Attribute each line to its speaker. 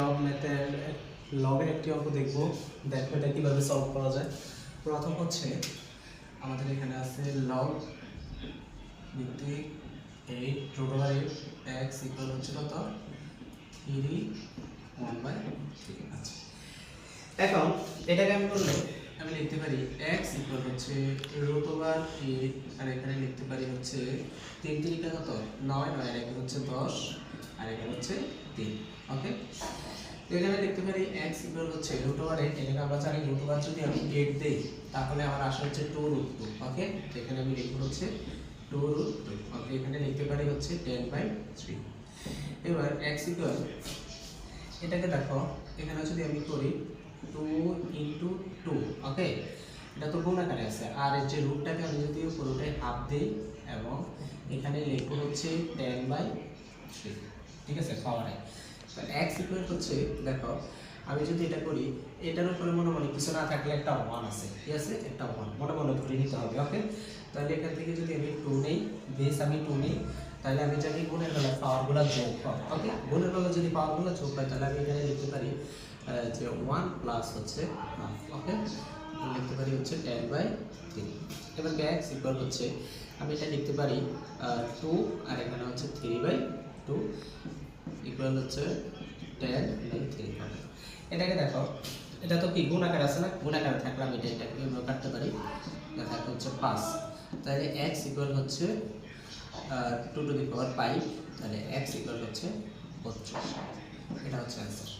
Speaker 1: Log ম্যাথের লগের একটি অঙ্ক দেখব। দেখো এটা কিভাবে সলভ করা যায়। প্রথম হচ্ছে আমাদের এখানে আছে লগ ভিত্তিক 8 x ইকুয়াল হচ্ছে কত 3 1/3। আচ্ছা, এখন এটাকে আমি করলে আমি লিখতে পারি x ইকুয়াল হচ্ছে √8 আর এখানে লিখতে পারি হচ্ছে 3 3 কত 9 9 আর এখানে হচ্ছে 10 আর এখানে হচ্ছে 3। ওকে, এখানে লিখতে পারি x ইকুয়াল হচ্ছে √8। এখানে আমরা জানি √8 যদি আমি 8 দেই তাহলে আমার আসে হচ্ছে 2√2। ওকে, এখানে আমি লিখব হচ্ছে 2√2। ওকে, এখানে লিখতে পারি হচ্ছে 10/3। এবার x ইকুয়াল এটাকে দেখো এখানে যদি আমি করি 2 × 2। ওকে, এটা তো গুণ আকারে আছে আর এর যে রুটটাকে আমি যদি পুরোটাই হাফ দেই এবং এখানে লিখব হচ্ছে 10/3। ঠিক আছে, পাওয়ারে তো x ইকুয়াল হচ্ছে দেখো আমি যদি এটা করি এটার উপরে মনে মনে কিছু না থাকলে একটা 1 আছে। ঠিক আছে, একটা 1 মনে মনে ধরে নিতে হবে। ওকে, তাহলে এখান থেকে যদি আমি 2 নেই, বেস আমি 2 নেই, তাহলে আমি জানি গুণের বেলা পাওয়ারগুলো যোগ হয়। ওকে, গুণের বেলা যদি পাওয়ারগুলো যোগ হয় তাহলে আমি এখানে লিখতে পারি যে 1 প্লাস হচ্ছে হাফ। ওকে, লিখতে পারি হচ্ছে 10/3। এবার x ইকুয়াল হচ্ছে আমি এটা লিখতে পারি 2 আর এখানে হচ্ছে 3/2 ইকুয়াল হচ্ছে 10/3 হবে। এটাকে দেখো এটা তো কি গুণ আকার আছে না, গুণ আকারে থাকলে আমি এটাকে কাটতে পারি, দেখা হচ্ছে 5। তাহলে x ইকুয়াল হচ্ছে 2 টু দি পাওয়ার 5। তাহলে x ইকুয়াল হচ্ছে 32। এটা হচ্ছে অ্যান্সার।